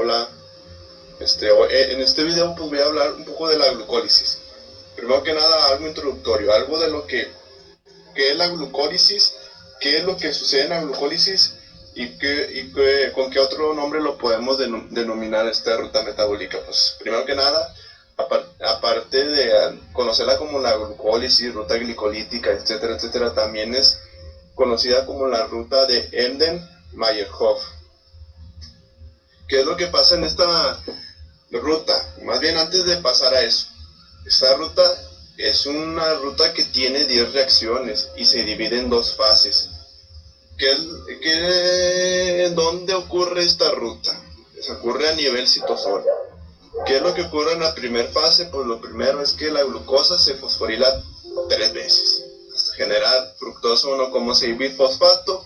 Hola, en este video pues voy a hablar un poco de la glucólisis. Primero que nada, algo introductorio, algo de lo que es la glucólisis, qué es lo que sucede en la glucólisis y con qué otro nombre lo podemos denominar esta ruta metabólica. Pues primero que nada, aparte de conocerla como la glucólisis, ruta glicolítica, etcétera, etcétera, también es conocida como la ruta de Embden-Meyerhof. ¿Qué es lo que pasa en esta ruta? Más bien, antes de pasar a eso, esta ruta es una ruta que tiene 10 reacciones y se divide en dos fases. ¿Dónde ocurre esta ruta? Pues ocurre a nivel citosol. ¿Qué es lo que ocurre en la primera fase? Pues lo primero es que la glucosa se fosforila 3 veces hasta generar fructosa 1,6-bisfosfato.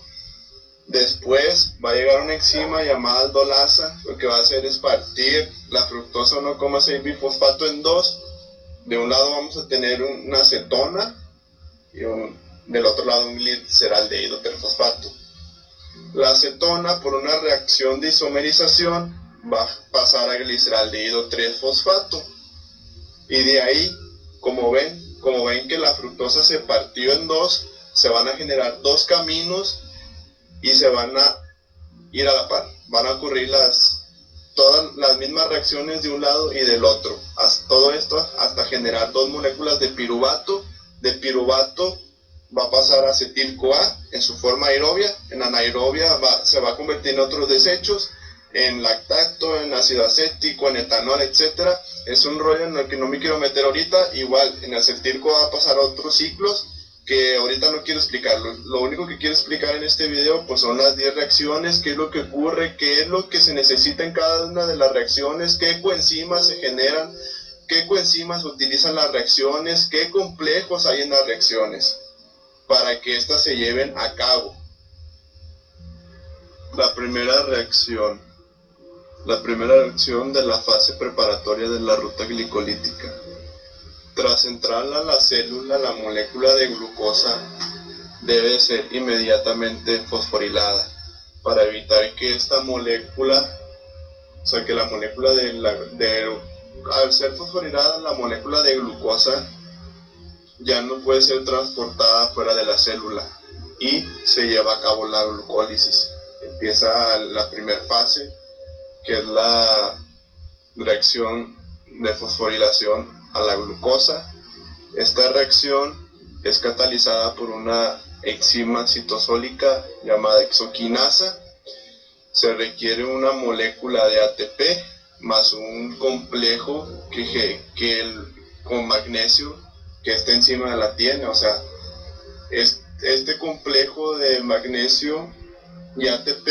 Después va a llegar una enzima llamada aldolasa. Lo que va a hacer es partir la fructosa 1,6-bisfosfato en dos. De un lado vamos a tener una acetona y del otro lado un gliceraldehído trifosfato. La acetona, por una reacción de isomerización, va a pasar a gliceraldehído 3-fosfato. Y de ahí, como ven que la fructosa se partió en dos, se van a generar dos caminos y se van a ir a la par. Van a ocurrir todas las mismas reacciones de un lado y del otro. Todo esto hasta generar dos moléculas de piruvato. De piruvato va a pasar a acetil-CoA en su forma aerobia. En anaerobia se va a convertir en otros desechos, en lactato, en ácido acético, en etanol, etc. Es un rollo en el que no me quiero meter ahorita. Igual en acetil-CoA va a pasar a otros ciclos que ahorita no quiero explicarlo. Lo único que quiero explicar en este video pues son las 10 reacciones, qué es lo que ocurre, qué es lo que se necesita en cada una de las reacciones, qué coenzimas se generan, qué coenzimas utilizan las reacciones, qué complejos hay en las reacciones para que éstas se lleven a cabo. La primera reacción de la fase preparatoria de la ruta glicolítica. Tras entrar a la célula, la molécula de glucosa debe ser inmediatamente fosforilada para evitar que esta molécula, que la molécula al ser fosforilada, la molécula de glucosa ya no puede ser transportada fuera de la célula y se lleva a cabo la glucólisis. Empieza la primera fase, que es la reacción de fosforilación a la glucosa. Esta reacción es catalizada por una enzima citosólica llamada exoquinasa. Se requiere una molécula de ATP más un complejo con magnesio que esta enzima la tiene. Este complejo de magnesio y ATP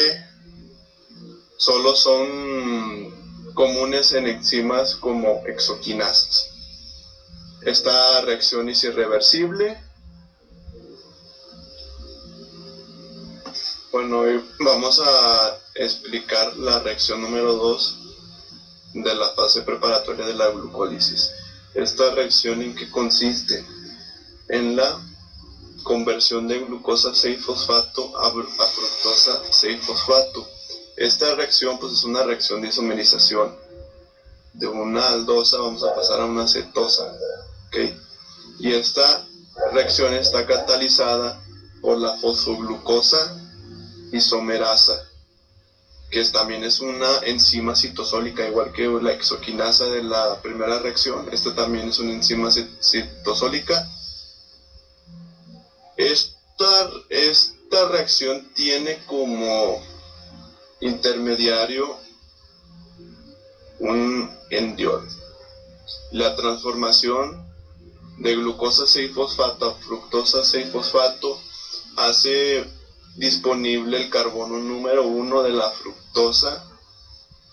solo son comunes en enzimas como exoquinasas. Esta reacción es irreversible. Bueno, hoy vamos a explicar la reacción número 2 de la fase preparatoria de la glucólisis. Esta reacción, ¿en qué consiste? En la conversión de glucosa 6-fosfato a fructosa 6-fosfato. Esta reacción pues es una reacción de isomerización. De una aldosa vamos a pasar a una cetosa. ¿Okay? Y esta reacción está catalizada por la fosfoglucosa isomerasa, que también es una enzima citosólica, igual que la exoquinasa de la primera reacción. Esta también es una enzima citosólica. Esta reacción tiene como intermediario un endiol. La transformación de glucosa 6-fosfato a fructosa 6-fosfato hace disponible el carbono número 1 de la fructosa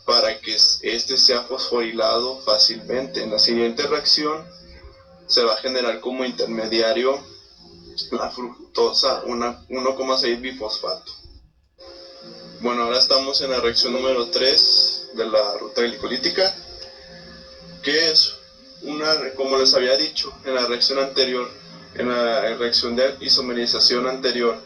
para que este sea fosforilado fácilmente. En la siguiente reacción se va a generar como intermediario la fructosa 1,6-bifosfato. Bueno, ahora estamos en la reacción número 3 de la ruta glicolítica, que es como les había dicho en la reacción anterior, en la reacción de isomerización anterior,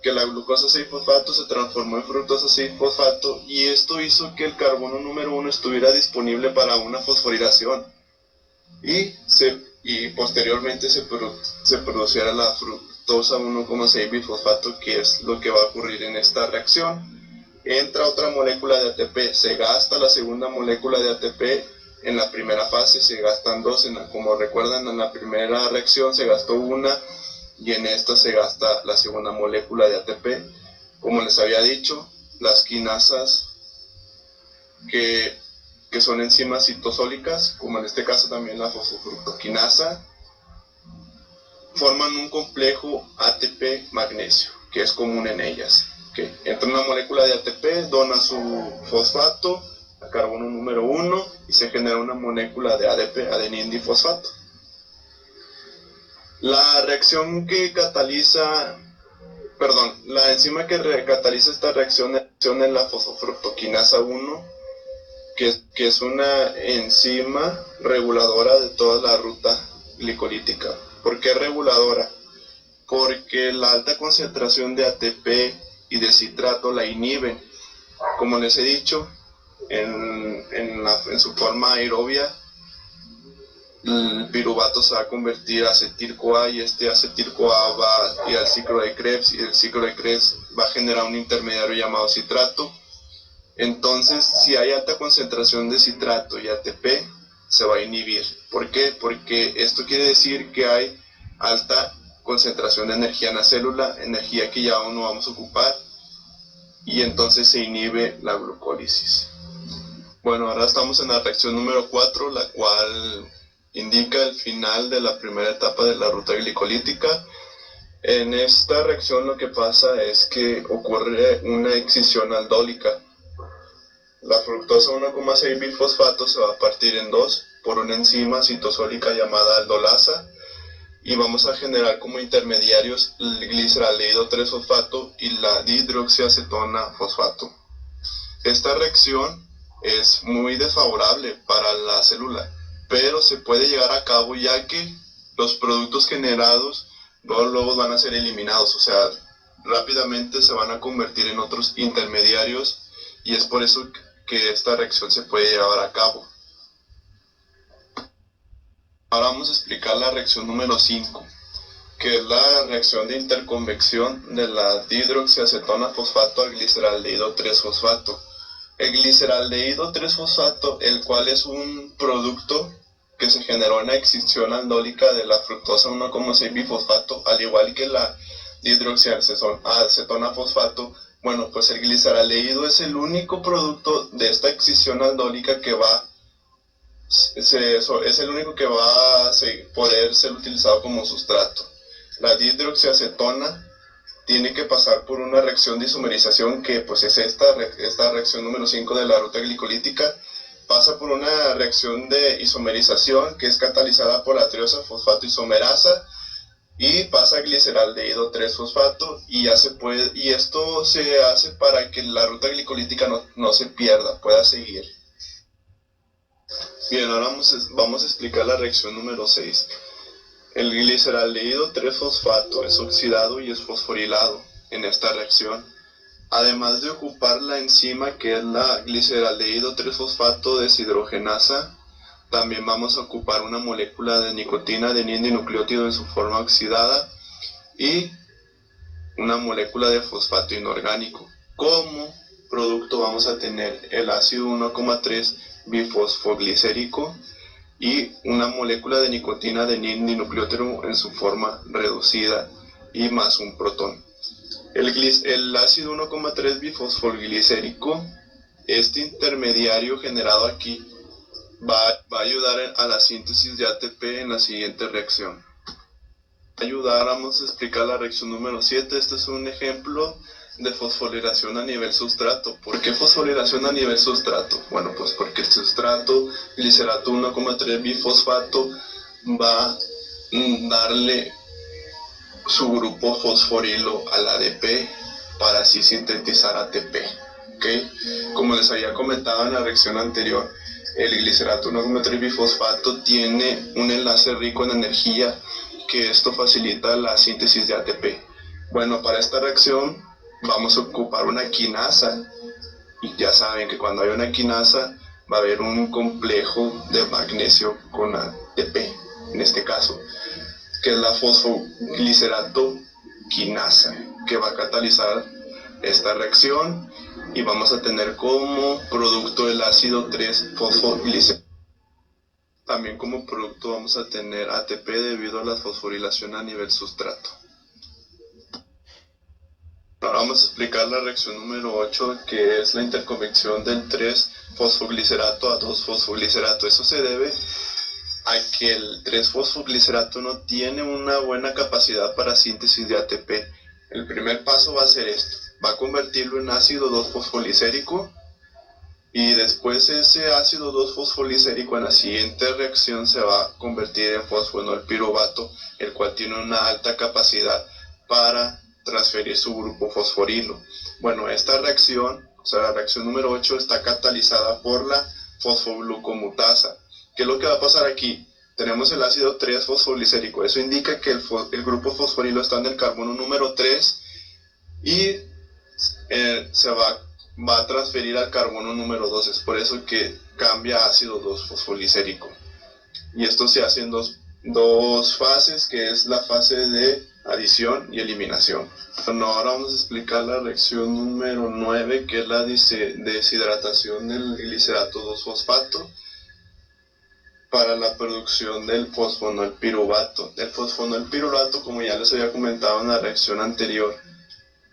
que la glucosa 6-fosfato se transformó en fructosa 6-fosfato, y esto hizo que el carbono número 1 estuviera disponible para una fosforilación y posteriormente se produciera la fructosa 1,6-bifosfato, que es lo que va a ocurrir en esta reacción. Entra otra molécula de ATP, se gasta la segunda molécula de ATP. En la primera fase se gastan dos, como recuerdan, en la primera reacción se gastó una, y en esta se gasta la segunda molécula de ATP. Como les había dicho, las quinasas que son enzimas citosólicas, como en este caso también la fosfofructoquinasa, forman un complejo ATP magnesio, que es común en ellas. Entra una molécula de ATP, dona su fosfato a carbono número 1 y se genera una molécula de ADP, adenina difosfato. La enzima que cataliza esta reacción es la fosfofructoquinasa 1, que es una enzima reguladora de toda la ruta glicolítica. ¿Por qué reguladora? Porque la alta concentración de ATP y de citrato la inhiben. Como les he dicho, en su forma aerobia, el piruvato se va a convertir a acetil-CoA, y este acetil-CoA va a ir al ciclo de Krebs, y el ciclo de Krebs va a generar un intermediario llamado citrato. Entonces, si hay alta concentración de citrato y ATP, se va a inhibir. ¿Por qué? Porque esto quiere decir que hay alta concentración de energía en la célula, energía que ya aún no vamos a ocupar, y entonces se inhibe la glucólisis. Bueno, ahora estamos en la reacción número 4, la cual indica el final de la primera etapa de la ruta glicolítica. En esta reacción lo que pasa es que ocurre una excisión aldólica. La fructosa 1,6-bifosfato se va a partir en dos por una enzima citosólica llamada aldolasa, y vamos a generar como intermediarios el gliceraldehído 3-fosfato y la dihidroxiacetona fosfato. Esta reacción es muy desfavorable para la célula, pero se puede llevar a cabo, ya que los productos generados luego van a ser eliminados, o sea, rápidamente se van a convertir en otros intermediarios, y es por eso que esta reacción se puede llevar a cabo. Ahora vamos a explicar la reacción número 5, que es la reacción de interconvección de la dihidroxiacetona fosfato al gliceraldehído 3-fosfato. El gliceraldehído 3-fosfato, el cual es un producto que se generó en la excisión aldólica de la fructosa 1,6-bifosfato, al igual que la dihidroxiacetona fosfato. Bueno, pues el gliceraldehído es el único producto de esta excisión aldólica que es el único que va a poder ser utilizado como sustrato. La dihidroxiacetona tiene que pasar por una reacción de isomerización, que pues es esta reacción número 5 de la ruta glicolítica. Pasa por una reacción de isomerización que es catalizada por la triosa fosfato isomerasa, y pasa a gliceraldehído 3-fosfato, y esto se hace para que la ruta glicolítica no se pierda, pueda seguir. Bien, ahora vamos a explicar la reacción número 6. El gliceraldehído 3-fosfato es oxidado y es fosforilado en esta reacción. Además de ocupar la enzima que es la gliceraldehído 3-fosfato deshidrogenasa, también vamos a ocupar una molécula de nicotina adenina dinucleótido en su forma oxidada, y una molécula de fosfato inorgánico. Como producto vamos a tener el ácido 1,3 bifosfoglicérico y una molécula de nicotina adenina dinucleótido en su forma reducida, y más un protón. El ácido 1,3 bifosfoglicérico, este intermediario generado aquí, va a ayudar a la síntesis de ATP en la siguiente reacción. Vamos a explicar la reacción número 7. Este es un ejemplo de fosforilación a nivel sustrato. ¿Por qué fosforilación a nivel sustrato? Bueno, pues porque el sustrato, glicerato 1,3 bifosfato, va a darle su grupo fosforilo al ADP para así sintetizar ATP. ¿Okay? Como les había comentado en la reacción anterior, el glicerato 1,3 bifosfato tiene un enlace rico en energía, que esto facilita la síntesis de ATP. Bueno, para esta reacción vamos a ocupar una quinasa y ya saben que cuando hay una quinasa va a haber un complejo de magnesio con ATP, en este caso, que es la fosfoglicerato quinasa, que va a catalizar esta reacción y vamos a tener como producto el ácido 3-fosfoglicerato. También como producto vamos a tener ATP debido a la fosforilación a nivel sustrato. Ahora vamos a explicar la reacción número 8, que es la interconvección del 3-fosfoglicerato a 2-fosfoglicerato. Eso se debe a que el 3-fosfoglicerato no tiene una buena capacidad para síntesis de ATP. El primer paso va a ser esto, va a convertirlo en ácido 2-fosfolicérico y después ese ácido 2-fosfolicérico en la siguiente reacción se va a convertir en fosfonol piruvato, el cual tiene una alta capacidad para transferir su grupo fosforilo. Bueno, esta reacción, o sea, la reacción número 8 está catalizada por la fosfoglucomutasa. ¿Qué es lo que va a pasar aquí? Tenemos el ácido 3-fosfolicérico, eso indica que el grupo fosforilo está en el carbono número 3 y se va a transferir al carbono número 2. Es por eso que cambia a ácido 2-fosfolicérico. Y esto se hace en dos fases, que es la fase de adición y eliminación. Bueno, ahora vamos a explicar la reacción número 9, que es la deshidratación del glicerato 2-fosfato para la producción del fosfonol piruvato. El fosfonol piruvato, como ya les había comentado en la reacción anterior,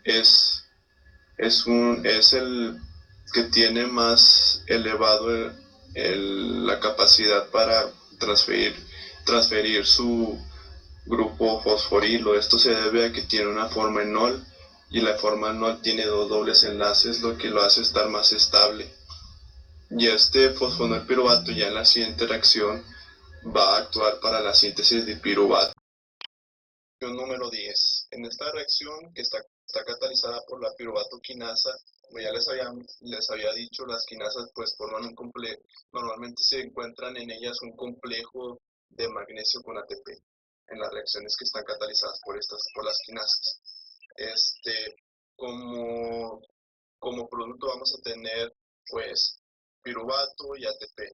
es el que tiene más elevado la capacidad para transferir su grupo fosforilo. Esto se debe a que tiene una forma enol y la forma enol tiene dos dobles enlaces, lo que lo hace estar más estable. Y este fosfonol piruvato ya en la siguiente reacción va a actuar para la síntesis de piruvato. Número 10. En esta reacción que está catalizada por la piruvato quinasa, como ya les había dicho, las quinasas pues forman un complejo, normalmente se encuentran en ellas un complejo de magnesio con ATP en las reacciones que están catalizadas por las quinasas. Como, como producto vamos a tener pues piruvato y ATP.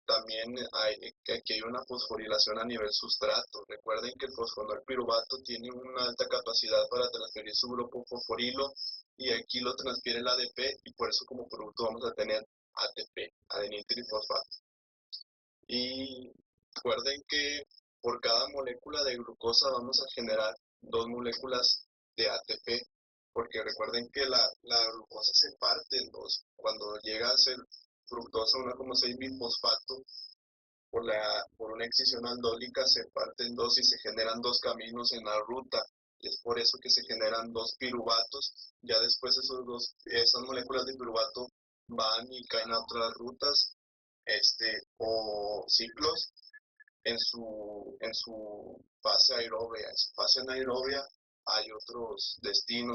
También aquí hay una fosforilación a nivel sustrato. Recuerden que el fosfonol piruvato tiene una alta capacidad para transferir su grupo fosforilo y aquí lo transfiere el ADP y por eso como producto vamos a tener ATP, adenina trifosfato. Y recuerden que por cada molécula de glucosa vamos a generar dos moléculas de ATP, porque recuerden que la glucosa se parte en dos. Cuando llega a ser fructosa 1,6-bisfosfato, por una excisión aldólica se parte en dos y se generan dos caminos en la ruta. Y es por eso que se generan dos piruvatos. Ya después esas moléculas de piruvato van y caen a otras rutas o ciclos en su fase aeróbia. En su fase anaerobia hay otros destinos.